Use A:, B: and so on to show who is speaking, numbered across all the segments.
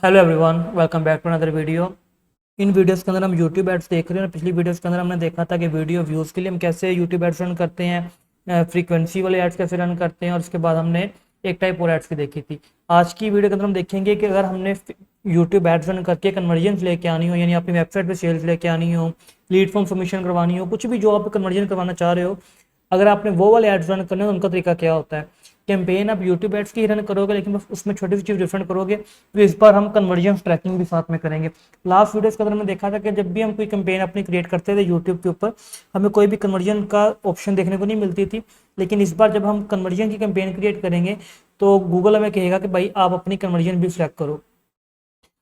A: Hello everyone, welcome back to another video. इन videos के अंदर हम यूट्यूब एड्स देख रहे हैं। पिछली वीडियोस के अंदर हमने देखा था कि वीडियो व्यूज़ के लिए हम कैसे यूट्यूब एड्स रन करते हैं, फ्रीक्वेंसी वाले एड्स कैसे रन करते हैं, और उसके बाद हमने एक टाइप और एड्स की देखी थी। आज की वीडियो के अंदर हम देखेंगे कि अगर हमने यूट्यूब एड्स रन करके कन्वर्जन लेके आनी हो, यानी अपनी वेबसाइट पर सेल्स लेके आनी हो, लीड फॉर्म सबमिशन करवानी हो, कुछ भी जो आप कन्वर्जन करवाना चाह रहे हो, अगर आपने वो वाले एड्स रन करने हो तो उनका तरीका क्या होता है। कैंपेन आप यूट्यूब एड्स की ही रन करोगे, लेकिन बस उसमें छोटी सी चीज़ डिफरेंट करोगे। तो इस बार हम कन्वर्जन ट्रैकिंग भी साथ में करेंगे। लास्ट वीडियोस के अंदर हमने देखा था कि जब भी हम कोई कैंपेन अपनी क्रिएट करते थे यूट्यूब के ऊपर, हमें कोई भी कन्वर्जन का ऑप्शन देखने को नहीं मिलती थी। लेकिन इस बार जब हम कन्वर्जन की कैंपेन क्रिएट करेंगे तो गूगल हमें कहेगा कि भाई आप अपनी कन्वर्जन भी सिलेक्ट करो।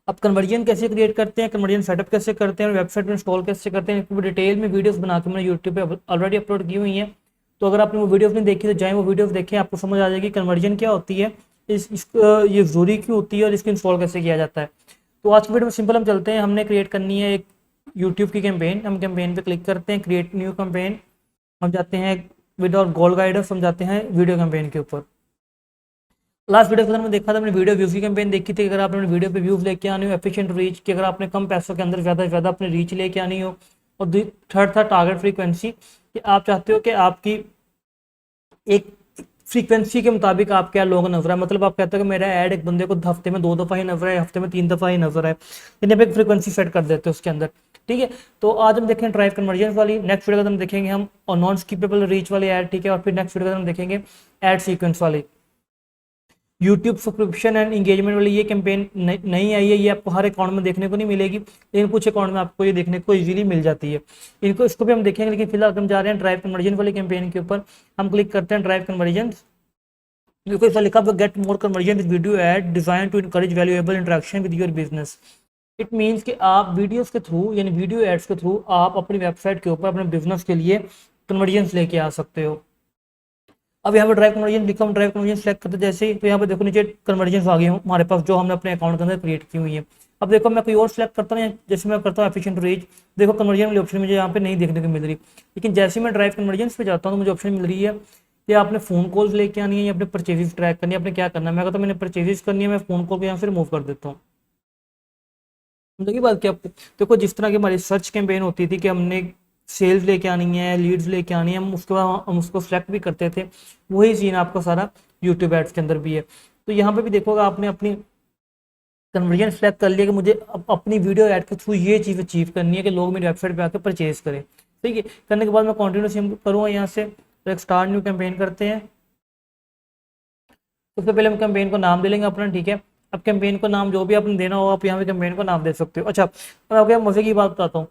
A: अब कन्वर्जन कैसे क्रिएट करते हैं, कन्वर्जन सेटअप कैसे करते हैं और वेबसाइट में इंस्टॉल कैसे करते हैं, इसको डिटेल में वीडियोस बना के मैंने यूट्यूब पे ऑलरेडी अपलोड की हुई हैं। तो अगर आपने वो वीडियोस नहीं देखी तो जाएं वो वीडियोस देखें, आपको समझ आ जाएगी कन्वर्जन क्या होती है, ये ज़रूरी क्यों होती है और इसको इंस्टॉल कैसे किया जाता है। तो आज की वीडियो में सिंपल हम चलते हैं। हमने क्रिएट करनी है एक यूट्यूब की कैंपेन। हम कैंपेन पे क्लिक करते हैं, क्रिएट न्यू कैंपेन। हम जाते हैं विद और गोल गाइडर्स, हम जाते हैं वीडियो कैंपेन के ऊपर। लास्ट वीडियो के अंदर में देखा था, अपने वीडियो व्यूज़ की कैंपेन देखी थी। अगर आपने वीडियो पे व्यूज़ लेके आनी हो, एफिशिएंट रीच की, अगर आपने कम पैसों के अंदर ज़्यादा से ज़्यादा अपनी रीच लेके आनी हो, और थर्ड था टारगेट फ्रीक्वेंसी, कि आप चाहते हो कि आपकी एक फ्रीक्वेंसी के मुताबिक आप क्या लोगों को नजर है। मतलब आप कहते हो कि मेरा ऐड एक बंदे को हफ्ते में 2 दफ़ा ही नजर है, हफ्ते में 3 दफ़ा ही नजर है, यानी आप एक फ्रीक्वेंसी सेट कर देते हो उसके अंदर। ठीक है, तो आज हम देखेंगे ड्राइव कन्वर्जन वाली। नेक्स्ट वीडियो का हम देखेंगे हम और नॉन स्किपेबल रीच वाले ऐड। ठीक है, और फिर नेक्स्ट वीडियो का हम देखेंगे ऐड सीक्वेंस वाली। यूट्यूब सब्सक्रिप्शन एंड इंगेजमेंट वाली ये कैंपेन नहीं आई है, ये आपको हर अकाउंट में देखने को नहीं मिलेगी, लेकिन कुछ अकाउंट में आपको ये देखने को इजीली मिल जाती है। इसको भी हम देखेंगे, लेकिन फिलहाल हम जा रहे हैं ड्राइव कन्वर्जन वाली कैंपेन के ऊपर। हम क्लिक करते हैं ड्राइव कन्वर्जन। देखो इस लिखा हुआ get more conversion with video ad design to encourage valuable interaction with your business. It means कि आप वीडियोस के थ्रू यानी वीडियो एड्स के थ्रू आप अपनी वेबसाइट के ऊपर अपने बिजनेस के लिए कन्वर्जन लेके आ सकते हो। अब यहाँ पे ड्राइव कन्वर्जन लिखा, हम ड्राइव कन्वर्जन सेलेक्ट करते जैसे ही, तो यहाँ पे देखो नीचे कन्वर्जन आ गई हमारे पास जो हमने अपने अकाउंट के अंदर क्रिएट की हुई है। अब देखो मैं कोई और सेलेक्ट करता हूँ, जैसे मैं करता हूँ एफिशिएंट रीच, देखो कन्वर्जन वाली ऑप्शन मुझे यहाँ पे नहीं देखने को मिल रही। लेकिन जैसे मैं ड्राइव कन्वर्जन पे जाता हूँ तो मुझे ऑप्शन मिल रही है कि आपने फोन कॉल्स लेके आनी है या अपने परचेजेस ट्रैक करनी है, आपने क्या करना है। मैं कहता हूँ मैंने परचेजेस करनी है, मैं फोन कॉल को यहाँ से रिमूव कर देता हूँ। समझिए बात क्या। देखो जिस तरह की हमारी सर्च कैंपेन होती थी कि हमने सेल्स लेके आनी है, लीड्स लेके आनी है, हम उसके बाद हम उसको सेलेक्ट भी करते थे, वही सीन आपका सारा यूट्यूब एड्स के अंदर भी है। तो यहाँ पे भी देखोगे आपने अपनी कन्वर्जन सेलेक्ट कर लिया कि मुझे अपनी वीडियो ऐड के थ्रू ये चीज़ अचीव करनी है कि लोग मेरी वेबसाइट पे आकर परचेज करें। ठीक है, करने के बाद मैं कंटिन्यू करूँगा यहाँ से। तो एक स्टार्ट न्यू कैंपेन करते हैं। सबसे पहले हम कैंपेन को नाम दे लेंगे अपना। ठीक है, अब कैंपेन को नाम जो भी आपने देना हो आप यहाँ पे कैंपेन को नाम दे सकते हो। अच्छा, अब आपको मजे की बात बताता हूँ।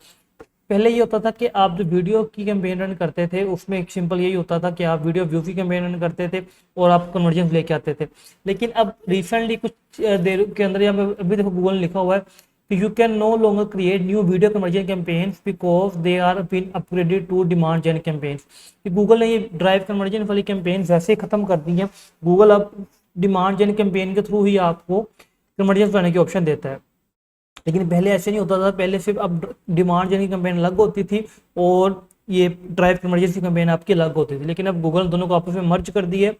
A: पहले ये होता था कि आप जो वीडियो की कैंपेन रन करते थे उसमें एक सिंपल यही होता था कि आप वीडियो व्यू की कैंपेन रन करते थे और आप कन्वर्जन लेके आते थे। लेकिन अब रिसेंटली कुछ देर के अंदर यहाँ पे अभी देखो गूगल ने लिखा हुआ है कि you can no longer create new video conversion campaigns because they are been upgraded to demand gen campaigns. कि गूगल ने ये ड्राइव कन्वर्जन वाली कैंपेन वैसे ही खत्म कर दी है। गूगल अब डिमांड जेन कैंपेन के थ्रू ही आपको कन्वर्जन करने की ऑप्शन देता है, लेकिन पहले ऐसे नहीं होता था। पहले सिर्फ अब डिमांड जेन की कैंपेन अलग होती थी और ये ड्राइव कन्वर्जन की कैंपेन आपकी अलग होती थी। लेकिन अब गूगल दोनों को आपस में मर्ज कर दी है।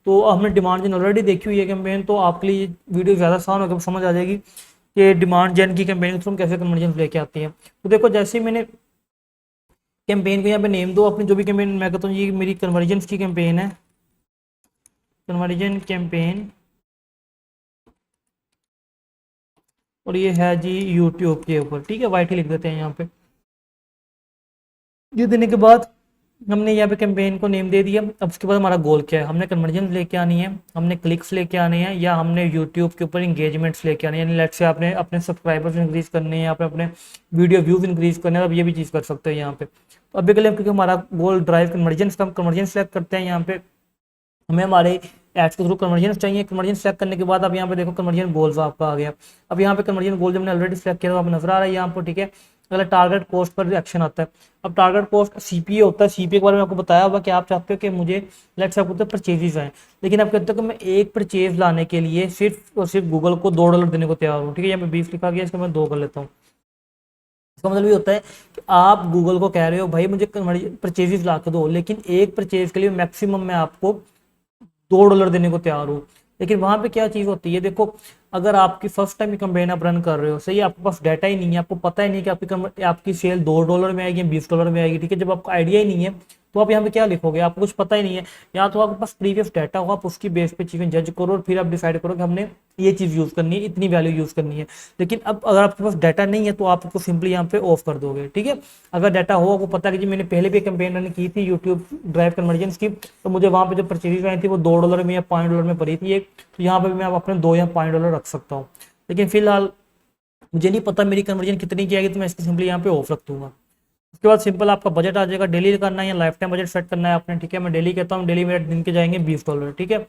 A: तो हमने डिमांड जेन ऑलरेडी देखी हुई है कैंपेन, तो आपके लिए वीडियो ज़्यादा आसान होकर समझ आ जाएगी कि डिमांड जेन की कैंपेन के थ्रू कैसे कन्वर्जन लेके आती है। तो देखो जैसे ही मैंने कैंपेन को यहाँ पे नेम दो अपनी जो भी कैंपेन, मैं कहता हूँ ये मेरी कन्वर्जन की कैंपेन है, कन्वर्जन कैंपेन, और ये है जी यूट्यूब के ऊपर। ठीक है, वाइट ही लिख देते हैं यहाँ पे। ये देने के बाद हमने यहाँ पे कैंपेन को नेम दे दिया। अब उसके बाद हमारा गोल क्या है, हमने कन्वर्जन लेके आनी है, हमने क्लिक्स लेके आने हैं, या हमने यूट्यूब के ऊपर इंगेजमेंट्स लेके आने हैं। यानी लेट्स से आपने अपने सब्सक्राइबर्स इंक्रीज करने हैं, आपने अपने वीडियो व्यूज इंक्रीज करने हैं, अब ये भी चीज़ कर सकते हैं यहाँ पे। तो अभी के लिए क्योंकि हमारा गोल ड्राइव कन्वर्जन, हम कन्वर्जन सेलेक्ट करते हैं। यहाँ पे हमें हमारे एड्स के थ्रू कन्वर्जन चाहिए। कन्वर्जन सेलेक्ट करने के बाद अब यहाँ पे देखो कन्वर्जन गोल्स आपका आ गया। अब यहाँ पे कन्वर्जन गोल जब मैंने ऑलरेडी सेलेक्ट किया तो आपको नजर आ रहा है यहाँ पर। ठीक है, अगला टारगेट कॉस्ट पर एक्शन आता है। अब टारगेट कॉस्ट सीपीए होता है। सीपीए के बारे में आपको बताया होगा कि आप चाहते हो कि मुझे लेट्स से आपको परचेजेस आए, लेकिन आप कहते हो कि मैं एक परचेज लाने के लिए सिर्फ और सिर्फ गूगल को $2 देने को तैयार हूँ। ठीक है, यहाँ पे 20 लिखा गया, इसको मैं 2 कर लेता हूँ। इसका मतलब ये होता है कि आप गूगल को कह रहे हो भाई मुझे परचेजेस ला के दो, लेकिन एक परचेज के लिए मैक्सिमम मैं आपको $2 देने को तैयार हूँ। लेकिन वहाँ पे क्या चीज़ होती है, देखो अगर आपकी फर्स्ट टाइम कैंपेन आप रन कर रहे हो, सही है, आपके पास डाटा ही नहीं है, आपको पता ही नहीं कि आपकी सेल $2 में आएगी, $20 में आएगी, ठीक है, जब आपको आइडिया ही नहीं है तो आप यहाँ पे क्या लिखोगे, आपको कुछ पता ही नहीं है। या तो आपके पास प्रीवियस डाटा हो, आप उसकी बेस पे चीज़ें जज करो और फिर आप डिसाइड करो कि हमने ये चीज़ यूज़ करनी है, इतनी वैल्यू यूज़ करनी है। लेकिन अब अगर आपके पास डाटा नहीं है तो आप इसको सिंपली यहाँ पे ऑफ कर दोगे, ठीक है। अगर डाटा हो, आपको पता है कि जी मैंने पहले भी कैंपेन रन की थी यूट्यूब ड्राइव कन्वर्जन की, तो मुझे वहाँ पे जो परचेज आई थी वो $2 में या $5 में पड़ी थी एक, तो यहाँ पे भी मैं अपने $2 या $5 रख सकता हूँ। लेकिन फिलहाल मुझे नहीं पता मेरी कन्वर्जन कितनी की आएगी, तो मैं इसको सिंपली यहाँ पे ऑफ रख दूंगा। उसके बाद सिंपल आपका बजट आ जाएगा, डेली करना है या लाइफ टाइम बजट सेट करना है आपने, ठीक है। मैं डेली कहता हूँ, डेली मेरे दिन के जाएंगे $20, ठीक है,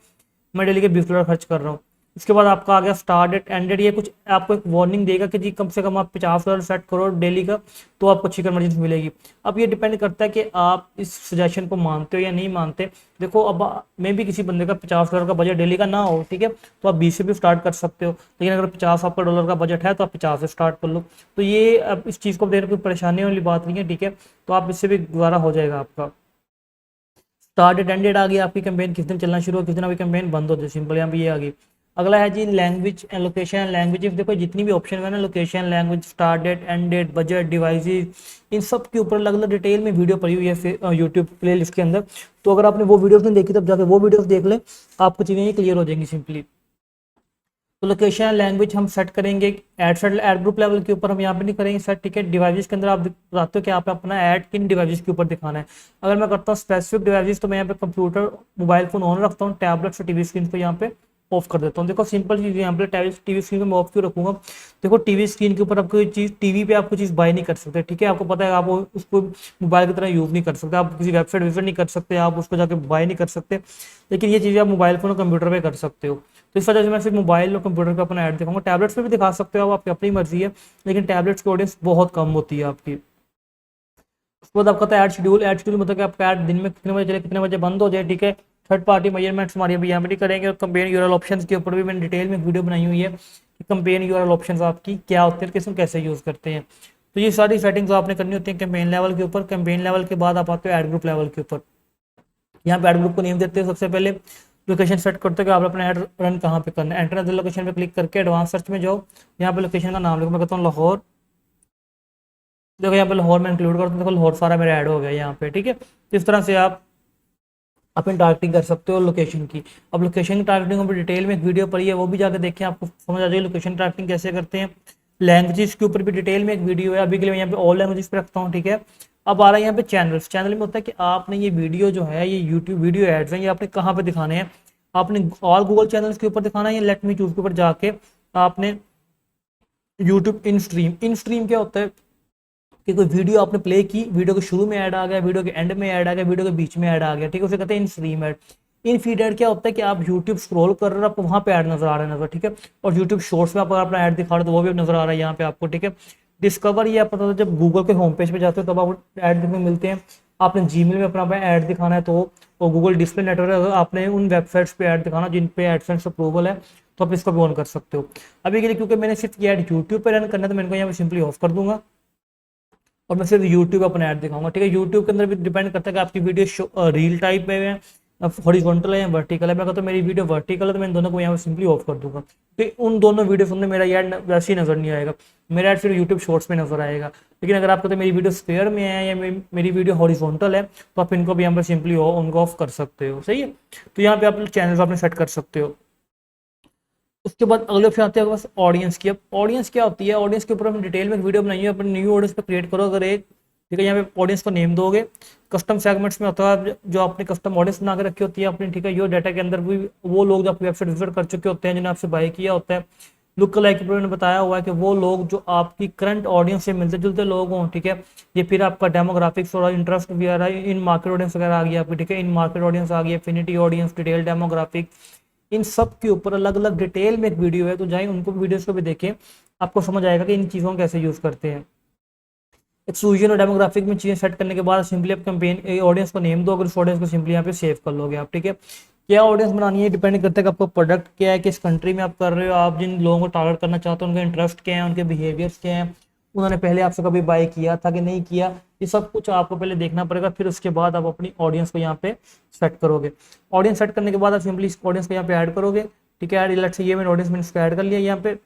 A: मैं डेली के $20 खर्च कर रहा हूँ। उसके बाद आपका आ गया स्टार्ट डेट एंड डेट, ये कुछ आपको एक वार्निंग देगा कि जी कम से कम आप $50 सेट करो डेली का, तो आपको अच्छी कन्वर्जन मिलेगी। अब ये डिपेंड करता है कि आप इस सजेशन को मानते हो या नहीं मानते। देखो अब मैं भी किसी बंदे का $50 का बजट डेली का ना हो, ठीक है, तो आप 20 से भी स्टार्ट कर सकते हो, लेकिन अगर 50 आपका डॉलर का बजट है तो आप 50 से स्टार्ट कर लो। तो ये अब इस चीज़ को देने कोई परेशानी वाली बात नहीं है, ठीक है, तो आप इससे भी गुजारा हो जाएगा आपका। स्टार्ट डेट एंड डेट आ गई, आपकी कैंपेन किस दिन चलना शुरू हो, किस दिन आपकी कैंपेन बंद हो जाए, सिंपल यहाँ पे ये आ गई। अगला है जी लैंग्वेज एंड लोकेशन। लैंग्वेज देखो जितनी भी ऑप्शन है ना, location, language, start date, end date, budget, devices, इन सब के ऊपर अलग अलग डिटेल में वीडियो पड़ी हुई है यूट्यूब प्ले लिस्ट के अंदर। तो अगर आपने वो वीडियोस नहीं देखी तब जाकर वो वीडियोस देख ले, आपको चीज़ें ये क्लियर हो जाएंगी सिंपली। तो लोकेशन लैंग्वेज हम सेट करेंगे एड ग्रुप लेवल के ऊपर, हम यहाँ पे नहीं करेंगे सेट, ठीक है। डिवाइसेस के अंदर आप बताते हो कि आप अपना ऐड किन डिवाइसेस के ऊपर दिखाना है। अगर मैं करता हूँ स्पेसिफिक डिवाइसेस, तो मैं यहाँ पे कंप्यूटर, मोबाइल फोन ऑन रखता हूँ, टैबलेट और टीवी स्क्रीन को यहाँ पे ऑफ कर देता हूँ। देखो सिंपल चीज़, यहाँ पे टीवी स्क्रीन को मैं ऑफ क्यों रखूंगा, देखो टीवी स्क्रीन के ऊपर आप कोई चीज़, टीवी पे आप कोई चीज़ बाय नहीं कर सकते, ठीक है, आपको पता है, आप उसको मोबाइल की तरह यूज़ नहीं कर सकते, आप किसी वेबसाइट विजिट नहीं कर सकते, आप उसको जाके बाय नहीं कर सकते, लेकिन ये चीज़ें आप मोबाइल फोन और कंप्यूटर पे कर सकते हो। तो इस वजह से मैं सिर्फ मोबाइल और कंप्यूटर पे अपना ऐड दिखाऊंगा, टैबलेट्स पे भी दिखा सकते हो आप, आपकी अपनी मर्जी है, लेकिन टैबलेट्स की ऑडियंस बहुत कम होती है आपकी। उसके बाद आपका ऐड शेड्यूल। ऐड शेड्यूल मतलब कि आपका ऐड दिन में कितने बजे चले, कितने बजे बंद हो जाए, ठीक है। थर्ड पार्टी मेजरमेंट्स हमारी अभी यहाँ पे नहीं करेंगे। और कंपेन यूआरएल ऑप्शंस के ऊपर भी मैंने डिटेल में वीडियो बनाई हुई है कि कंपेन यूआरएल ऑप्शंस आपकी क्या होते हैं, किसमें कैसे यूज़ करते हैं। तो ये सारी सेटिंग्स आपने करनी होती है कैंपेन लेवल के ऊपर। कैंपेन लेवल के बाद आप आते हो ऐड ग्रुप लेवल के ऊपर। यहाँ पे ऐड ग्रुप को नेम देते हैं सबसे पहले, लोकेशन सेट करते हो कि आप अपना ऐड रन कहाँ पे करना है। एंटर द लोकेशन पे क्लिक करके एडवांस सर्च में जाओ, यहाँ पे लोकेशन का नाम लिखो, मैं कहता हूँ लाहौर। देखो यहाँ पे लाहौर में इंक्लूड करता हूँ, देखो लाहौर सारा मेरा ऐड हो गया यहाँ पे, ठीक है। तो इस तरह से आप अपनी टारगेटिंग कर सकते हो लोकेशन की। अब लोकेशन की टारगेटिंग पर डिटेल में एक वीडियो पड़ी है, वो भी जाकर देखें, आपको समझ आ जाएगी लोकेशन टारगेटिंग कैसे करते हैं। लैंग्वेजेस के ऊपर भी डिटेल में एक वीडियो है, अभी के लिए मैं यहाँ पे ऑल लैंग्वेजेस पे रखता हूँ, ठीक है। अब आ रहा है यहाँ पे चैनल्स। चैनल में होता है कि आपने ये वीडियो जो है, ये यूट्यूब वीडियो एड्स हैं, ये आपने कहाँ पे दिखाने हैं, आपने ऑल गूगल चैनल्स के ऊपर दिखाना है या लेट मी चूज के ऊपर जाके आपने YouTube in stream. In stream क्या होता है कि कोई वीडियो आपने प्ले की, वीडियो के शुरू में ऐड आ गया, वीडियो के एंड में ऐड आ गया, वीडियो के बीच में ऐड आ गया, ठीक है, उसे कहते हैं इन स्ट्रीम ऐड। इन फीड ऐड क्या होता है कि आप यूट्यूब स्क्रॉल कर रहे हो, आपको वहाँ पे ऐड नजर आ रहा है नजर, ठीक है। और यूट्यूब शॉर्ट्स में आप अगर अपना ऐड दिखा रहे हो तो वो भी नजर आ रहा है यहाँ पे आपको, ठीक है। डिस्कवर ये आप पता है जब गूगल के होम पेज पे जाते हो तब आपको ऐड देखने मिलते हैं। आपने जीमेल में अपना ऐड दिखाना है तो, और गूगल डिस्प्ले नेटवर्क अगर आपने उन वेबसाइट्स पे ऐड दिखाना जिन पे एडसेंस अप्रूवल है, तो आप इसको भी ऑन कर सकते हो। अभी के लिए क्योंकि मैंने सिर्फ ये ऐड यूट्यूब पे रन करना है, तो मैं इनको यहाँ पे सिंपली ऑफ कर दूंगा और मैं सिर्फ यूट्यूब अपना ऐड दिखाऊंगा, ठीक है। यूट्यूब के अंदर भी डिपेंड करता है कि आपकी वीडियो रील टाइप में है, हॉरिजॉन्टल है या वर्टिकल है। मैं कहता हूँ मेरी वीडियो वर्टिकल है तो मैं इन दोनों को यहाँ पे सिंपली ऑफ कर दूंगा, तो उन दोनों वीडियो के अंदर मेरा ऐड वैसे ही नजर नहीं आएगा, मेरा ऐड सिर्फ यूट्यूब शॉर्ट्स में नजर आएगा। लेकिन अगर आपको तो मेरी वीडियो स्क्वायर में है या मेरी वीडियो हॉरिजॉन्टल है, तो आप इनको भी यहाँ पर सिंपली उनको ऑफ कर सकते हो, सही है। तो यहाँ पे आप चैनल अपने सेट कर सकते हो। उसके बाद अगले ऑप्शन आते हैं बस ऑडियंस की। अब ऑडियंस क्या होती है, ऑडियंस के ऊपर हमने डिटेल में वीडियो बनाई है, अपनी न्यू ऑडियंस पे क्रिएट करो अगर एक, ठीक है। यहाँ पे ऑडियंस को नेम दोगे, कस्टम सेगमेंट्स में होता है जो आपने कस्टम ऑडियंस बना के रखी होती है अपनी, ठीक है। यो डाटा के अंदर भी वो लोग जो आपकी वेबसाइट विजिट कर चुके होते हैं, जिन्होंने आपसे बाय किया होता है। लुक लाइक ने बताया हुआ है कि वो लोग जो आपकी करंट ऑडियंस से मिलते जुलते लोग हों, ठीक है। ये फिर आपका डेमोग्राफिक्स और इंटरेस्ट भी आ रहा है, इन मार्केट ऑडियंस वगैरह आ गई आपकी, ठीक है। इन मार्केट ऑडियंस आ गई, एफिनिटी ऑडियंस, डिटेल डेमोग्राफिक, इन सब के ऊपर अलग अलग डिटेल में एक वीडियो है, तो जाए उनको वीडियोस को भी देखें, आपको समझ आएगा कि इन चीज़ों को कैसे यूज़ करते हैं। एक्सक्लूजन और डेमोग्राफिक में चीज़ें सेट करने के बाद सिंपली आप कैंपेन ऑडियंस को नेम दो, अगर उस ऑडियंस को सिंपली यहाँ पे सेव कर लोगे आप, ठीक है। क्या ऑडियंस बनानी है डिपेंड करता है कि आपका प्रोडक्ट क्या है, किस कंट्री में आप कर रहे हो, आप जिन लोगों को टारगेट करना चाहते हो उनके इंटरेस्ट क्या है, उनके बिहेवियर्स क्या है, उन्होंने पहले आपसे कभी बाय किया था कि नहीं किया, ये सब कुछ आपको पहले देखना पड़ेगा। फिर उसके बाद आप अपनी ऑडियंस को यहाँ पे सेट करोगे। ऑडियंस सेट करने के बाद आप सिंपली इस ऑडियंस को यहाँ पे ऐड करोगे, ठीक है। ऐड लेट्स से ये मैंने ऑडियंस मैंने इसको ऐड कर लिया यहाँ पे।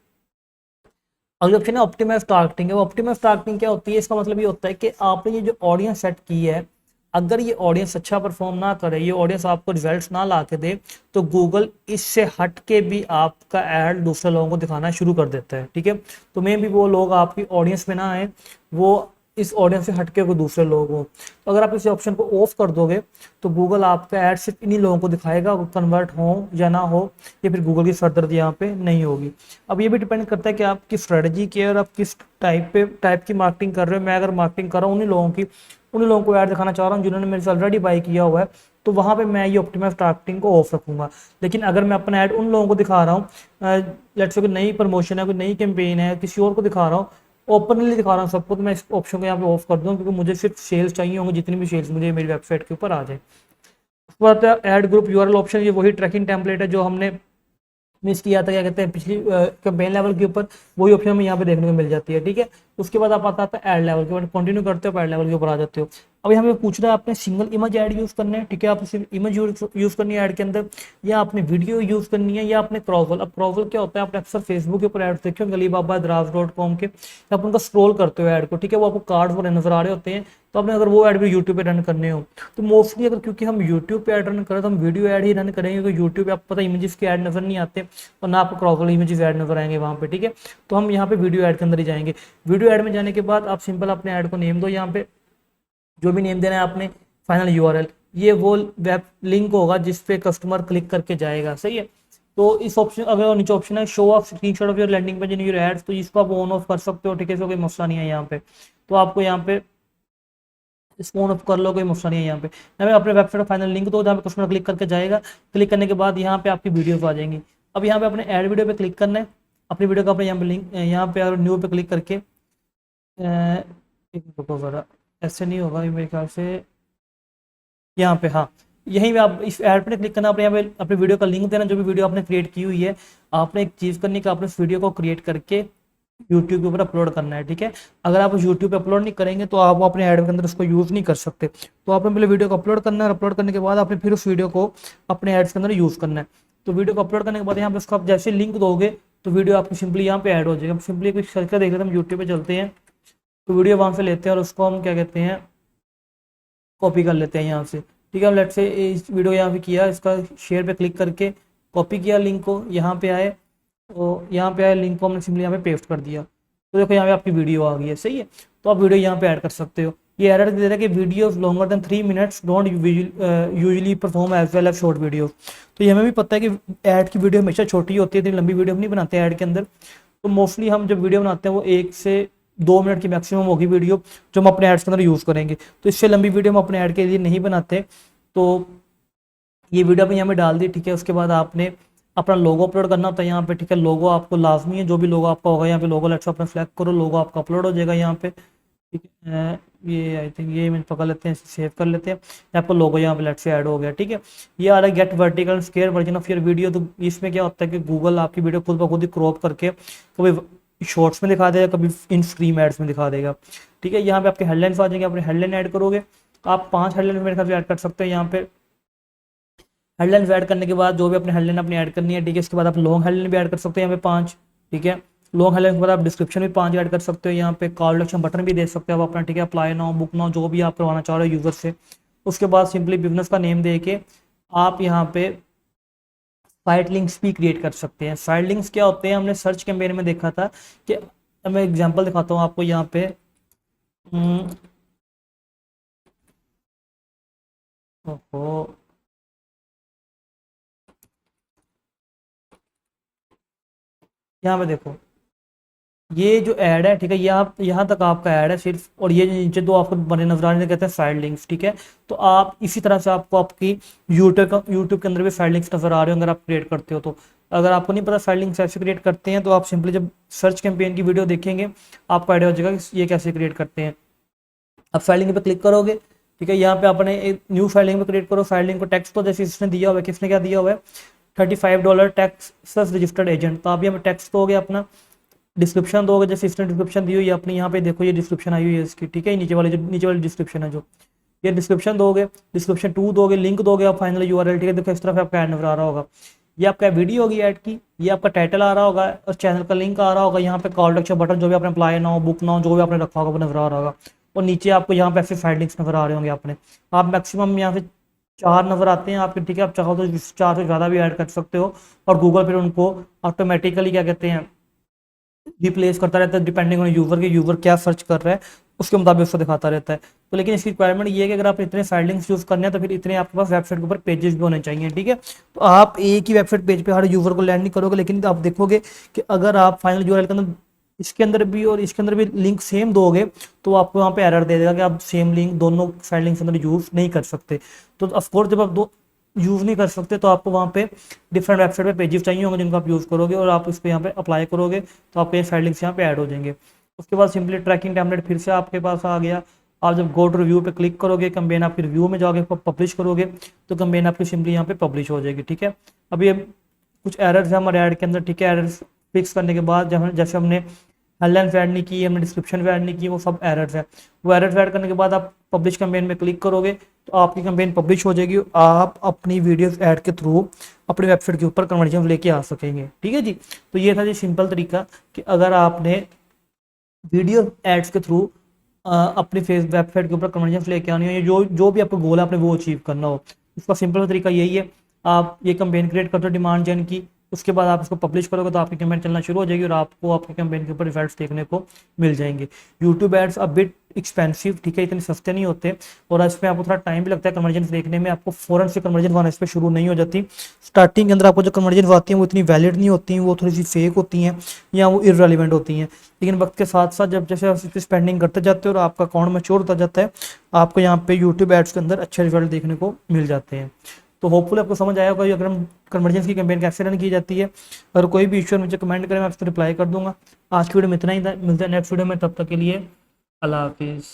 A: अगला ऑप्शन है ऑप्टिमाइज टारगेटिंग है। वो ऑप्टिमाइज टारगेटिंग क्या होती है, इसका मतलब ये होता है कि आपने ये जो ऑडियंस सेट की है, अगर ये ऑडियंस अच्छा परफॉर्म ना करे, ये ऑडियंस आपको रिजल्ट्स ना ला के दे, तो गूगल इससे हट के भी आपका ऐड दूसरे लोगों को दिखाना शुरू कर देता है। ठीक है, तो मे भी वो लोग आपकी ऑडियंस में ना आए, वो इस ऑडियंस से हटके कोई दूसरे लोग हो। तो अगर आप इस ऑप्शन को ऑफ कर दोगे तो गूगल आपका ऐड सिर्फ इन्हीं लोगों को दिखाएगा, वो कन्वर्ट हो या ना हो, या फिर गूगल की सरदर्दी यहाँ पे नहीं होगी। अब ये भी डिपेंड करता है कि आपकी स्ट्रेटजी क्या है और आप किस टाइप की मार्केटिंग कर रहे हो। मैं अगर मार्केटिंग कर रहा हूँ उन्हीं लोगों को ऐड दिखाना चाह रहा हूँ जिन्होंने मेरे से ऑलरेडी बाई किया हुआ है, तो वहाँ पे मैं ये ऑप्टिमाइज टारगेटिंग को ऑफ रखूंगा। लेकिन अगर मैं अपना ऐड उन लोगों को दिखा रहा हूँ, लेट्स से कोई नई प्रमोशन है, कोई नई कैंपेन है, किसी और को दिखा रहा हूँ, ओपनली दिखा रहा हूँ सबको, तो मैं इस ऑप्शन को यहाँ पे ऑफ कर दूँ, क्योंकि मुझे सिर्फ सेल्स चाहिए होंगे, जितनी भी सेल्स मुझे मेरी वेबसाइट के ऊपर आ जाए। उसके बाद ऐड ग्रुप यूआरएल ऑप्शन, ये वही ट्रैकिंग टेम्पलेट है जो हमने मिस किया था, क्या कहते हैं, पिछली कैंपेन लेवल के ऊपर, वही ऑप्शन हमें यहाँ पे देखने को मिल जाती है। ठीक है, उसके बाद आप आता है ऐड लेवल के बाद, कंटिन्यू करते हो, ऐड लेवल के ऊपर आ जाते हो। अब यहाँ पे पूछ रहा है आपने सिंगल इमेज ऐड यूज करना है। ठीक है, आप सिर्फ इमेज यूज करनी है ऐड के अंदर, या आपने वीडियो यूज करनी है, या आपने क्रॉवल। अब क्रॉवल क्या होता है, आपने अक्सर फेसबुक के ऊपर ऐड देखे होंगे, अलीबाबा द्रास.com के, आप उनका स्क्रॉल करते हो ऐड को। ठीक है, वो आपको कार्ड पर नजर आ रहे होते हैं, तो आपने अगर वो ऐड भी यूट्यूब पे रन करने हो, तो मोस्टली अगर क्योंकि हम यूट्यूब पे ऐड रन करें तो हम वीडियो ऐड ही रन करेंगे, क्योंकि यूट्यूब पे आपको पता है इमेजेस के ऐड नजर नहीं आते, और ना आपको क्रॉवल इमेजेस ऐड नजर आएंगे वहाँ पे। ठीक है, तो हम यहाँ पे वीडियो ऐड के अंदर ही जाएंगे। वीडियो ऐड में जाने के बाद आप सिंपल अपने ऐड को नेम दो, यहाँ पे जो भी नेम देना है आपने, फाइनल यूआरएल, ये वो वेब लिंक होगा जिस पे कस्टमर क्लिक करके जाएगा। सही है, तो इस ऑप्शन, अगर नीचे ऑप्शन है show of screenshot of your landing page in your ads, तो इसको आप ऑन ऑफ कर सकते हो। ठीक है, इसका कोई मसला नहीं है यहाँ पे, तो आपको यहाँ पे इसको ऑन ऑफ कर लो, कोई मसला नहीं है यहाँ पे अपने वेबसाइट का फाइनल लिंक दो, जहाँ पे कस्टमर क्लिक करके जाएगा। क्लिक करने के बाद यहाँ पे आपकी वीडियोस आ जाएंगी। अब यहाँ पे अपने ऐड वीडियो पे क्लिक करना है, अपनी वीडियो का अपने यहाँ पे लिंक, यहाँ पे और न्यू पे क्लिक करके, ऐसे नहीं होगा मेरे ख्याल से, यहाँ पे, हाँ, यहीं पे आप इस ऐड पे क्लिक करना, आपने यहाँ पे अपनी वीडियो का लिंक देना, जो भी वीडियो आपने क्रिएट की हुई है। आपने एक चीज़ करनी कि आपने इस वीडियो को क्रिएट करके यूट्यूब के ऊपर अपलोड करना है। ठीक है, अगर आप यूट्यूब पे अपलोड नहीं करेंगे तो आप अपने ऐड के अंदर उसको यूज़ नहीं कर सकते। तो आपने पहले वीडियो को अपलोड करना है, और अपलोड करने के बाद आपने फिर उस वीडियो को अपने एड्स के अंदर यूज़ करना है। तो वीडियो को अपलोड करने के बाद यहाँ पे उसको आप जैसे लिंक दोगे तो वीडियो आपकी सिंपली यहाँ पे ऐड हो जाएगा। सिंपली कुछ सर्च कर देख लेते हैं, हम यूट्यूब पे चलते हैं, तो वीडियो वहाँ से लेते हैं और उसको हम क्या कहते हैं, कॉपी कर लेते हैं यहाँ से। ठीक है, लेट्स से इस वीडियो यहाँ पे किया, इसका शेयर पे क्लिक करके कॉपी किया लिंक को, यहाँ पे आए, और यहाँ पे आए लिंक को हमने सिंपली यहाँ पे पेस्ट कर दिया, तो देखो यहाँ पे आपकी वीडियो आ गई है। सही है, तो आप वीडियो यहाँ पे ऐड कर सकते हो। ये एरर दे रहा है कि video longer than 3 minutes don't usually perform as well as short video. तो ये हमें भी पता है कि ऐड की वीडियो हमेशा छोटी होती है, इतनी लंबी वीडियो हम नहीं बनाते ऐड के अंदर। तो मोस्टली हम जब वीडियो बनाते हैं वो 1 से 2 मिनट की मैक्सिमम होगी वीडियो, जो हम अपने एड्स के अंदर यूज़ करेंगे। तो इससे लंबी वीडियो हम अपने ऐड के लिए नहीं बनाते। तो ये वीडियो आपने यहाँ पे डाल दी। ठीक है, उसके बाद आपने अपना लोगो अपलोड करना होता है यहाँ पे। ठीक है, लोगो आपको लाजमी है, जो भी लोगो आपका होगा यहाँ पे लोगो लेट्स अपना सेलेक्ट करो, लोगो आपका अपलोड हो जाएगा यहाँ पे। ठीक है, ये आई थिंक ये मैं पकड़ लेते हैं, सेव कर लेते हैं, आपका लोगो यहाँ पे लेट्स से ऐड हो गया। ठीक है, ये आ रहा है get vertical square version of your video. तो इसमें क्या होता है कि गूगल आपकी वीडियो खुद ब खुद ही क्रॉप करके कभी शॉर्ट्स में दिखा देगा, कभी इन स्ट्रीम एड्स में दिखा देगा। ठीक है, यहाँ पे आपके हेडलाइंस आ जाएंगे, अपने हेडलाइन ऐड करोगे, आप 5 हेडलाइन मेरे ख्याल से ऐड कर सकते हैं यहाँ पे। हेडलाइन ऐड करने के बाद जो भी अपने हेडलाइन अपनी ऐड करनी है, ठीक है, इसके बाद आप लॉन्ग हेडलाइन भी ऐड कर सकते हैं यहाँ पे 5। ठीक है, लॉन्ग हेडलाइन के बाद आप डिस्क्रिप्शन भी 5 ऐड कर सकते हो, यहाँ पे कॉल टू एक्शन बटन भी दे सकते हो आप अपना। ठीक है, अप्लाई नाउ, बुक नाउ, जो भी आप करवाना चाह रहे हो यूजर से। उसके बाद सिंपली बिजनेस का नेम दे के आप यहाँ पे साइट लिंक्स भी क्रिएट कर सकते हैं। साइट लिंक्स क्या होते हैं, हमने सर्च कैंपेन में देखा था कि, मैं एग्जांपल दिखाता हूँ आपको यहाँ पे। ओहो, यहाँ पे देखो, ये जो ऐड है, ठीक है, यहाँ तक आपका ऐड है सिर्फ, और ये नीचे दो आपको बने नजर आ रहे हैं, कहते हैं साइड लिंक्स। ठीक है, तो आप इसी तरह से आपको आपकी यूट्यूब के अंदर भी साइड लिंक्स नजर आ रहे हो अगर आप क्रिएट करते हो तो। अगर आपको नहीं पता साइड लिंक्स ऐसे क्रिएट करते हैं, तो आप सिंपली जब सर्च कैंपेन की वीडियो देखेंगे आपको आइडिया हो जाएगा कि ये कैसे क्रिएट करते हैं। आप साइड लिंक पे क्लिक करोगे, ठीक है, यहाँ पे आपने एक न्यू फाइल लिंक पे क्रिएट करो। फाइल लिंक को टेक्स्ट तो जैसे इसने दिया हुआ है, किसने क्या दिया हुआ है, $35 टैक्स रजिस्टर्ड एजेंट, तो आप यहाँ पे टेक्स्ट दोगे अपना, डिस्क्रिप्शन दोगे जैसे इसने डिस्क्रिप्शन दी हुई है अपनी, यहाँ पे देखो ये डिस्क्रिप्शन आई हुई है इसकी। ठीक है, नीचे वाली डिस्क्रिप्शन है जो, ये डिस्क्रिप्शन दोगे, डिस्क्रिप्शन 2 दोगे, लिंक दोगे आप फाइनल यूआरएल। ठीक है, देखो इस तरफ आपका ऐड नजर आ रहा होगा। ये आपका वीडियो होगी ऐड की, ये आपका टाइटल आ रहा होगा और चैनल का लिंक आ रहा होगा, यहाँ पे कॉल टू एक्शन बटन जो भी आपने अप्लाई ना हो, बुक ना हो, जो भी आपने रखा होगा वो नजर आ रहा होगा। और नीचे आपको यहाँ पे ऐसे साइड लिंक्स नजर आ रहे होंगे अपने, आप मैक्सिमम यहाँ पे 4 नजर आते हैं आपके, ठीक है। आप चाहो तो 4 से ज़्यादा भी ऐड कर सकते हो, और गूगल फिर उनको ऑटोमेटिकली क्या कहते हैं रिप्लेस करता रहता है, डिपेंडिंग ऑन यूज़र के यूज़र क्या सर्च कर रहा है उसके मुताबिक उसको दिखाता रहता है। तो लेकिन इसकी रिक्वायरमेंट ये है कि अगर आप इतने साइड लिंक्स यूज़ करने हैं तो फिर इतने आपके पास वेबसाइट के ऊपर पेजेस भी होने चाहिए, ठीक है। तो आप एक ही वेबसाइट पेज पे हर यूज़र को लैंड नहीं करोगे, लेकिन आप देखोगे कि अगर आप फाइनल यूआरएल के अंदर इसके अंदर भी और इसके अंदर भी लिंक सेम दोगे तो आपको वहाँ पे एरर दे देगा कि आप सेम लिंक दोनों साइड लिंक्स के अंदर यूज़ नहीं कर सकते। तो ऑफकोर्स जब आप दो यूज़ नहीं कर सकते तो आपको वहाँ पे डिफरेंट वेबसाइट पे पेजेस चाहिए होंगे जिनको आप यूज़ करोगे, और आप उस पर यहाँ पे अप्लाई करोगे तो आपके साइड लिंक्स यहाँ पे ऐड हो जाएंगे। उसके बाद सिंपली ट्रैकिंग टेम्पलेट फिर से आपके पास आ गया। आप जब गो टू रिव्यू पे क्लिक करोगे, कैंपेन आपकी रिव्यू में जाओगे, पब्लिश करोगे तो कैंपेन आपकी सिंपली यहाँ पे पब्लिश हो जाएगी, ठीक है। अभी कुछ एरर्स है हमारे ऐड के अंदर, ठीक है। एरर्स फिक्स करने के बाद जब जैसे हमने हेडलाइंस ऐड नहीं की, हमने डिस्क्रिप्शन भी ऐड नहीं की, वो सब एरर्स है। वो एरर्स ऐड करने के बाद आप पब्लिश कैंपेन में क्लिक करोगे तो आपकी कैंपेन पब्लिश हो जाएगी। आप अपनी वीडियोस ऐड के थ्रू अपनी वेबसाइट के ऊपर कन्वर्जन लेके आ सकेंगे, ठीक है जी। तो ये था जी सिंपल तरीका कि अगर आपने वीडियो एड्स के थ्रू अपनी फेस वेबसाइट के ऊपर कन्वर्जन लेके आनी हो, या जो जो भी आपका गोल है आपने वो अचीव करना हो, उसका सिंपल तरीका यही है। आप ये कैंपेन क्रिएट करते हो डिमांड जन की, उसके बाद आप इसको पब्लिश करोगे तो आपकी कैंपेन चलना शुरू हो जाएगी और आपको आपके कैंपेन के ऊपर रिजल्ट्स देखने को मिल जाएंगे। YouTube adds a bit expensive, ठीक है, इतने सस्ते नहीं होते, और इसमें आपको थोड़ा टाइम भी लगता है कन्वर्जन देखने में। आपको फौरन से कन्वर्जन आना इस पर शुरू नहीं हो जाती। स्टार्टिंग के अंदर आपको जो कन्वर्जन आती हैं वो इतनी वैलिड नहीं होती हैं, वो थोड़ी सी फेक होती हैं या वो इररेलेवेंट होती हैं। लेकिन वक्त के साथ साथ जब जैसे आप इस पर स्पेंडिंग करते जाते हो और आपका अकाउंट मैच्योर होता जाता है, आपको यहाँ पे यूट्यूब एड्स के अंदर अच्छे रिजल्ट देखने को मिल जाते हैं। तो होपफुल आपको समझ आया होगा अगर हम कन्वर्जेंस की कैंपेन कैसे रन की जाती है। अगर कोई भी इश्यू मुझे कमेंट करें, मैं आपको रिप्लाई कर दूंगा। आज की वीडियो में इतना ही था, मिलते हैं नेक्स्ट वीडियो में, तब तक के लिए अल्लाह हाफिज़।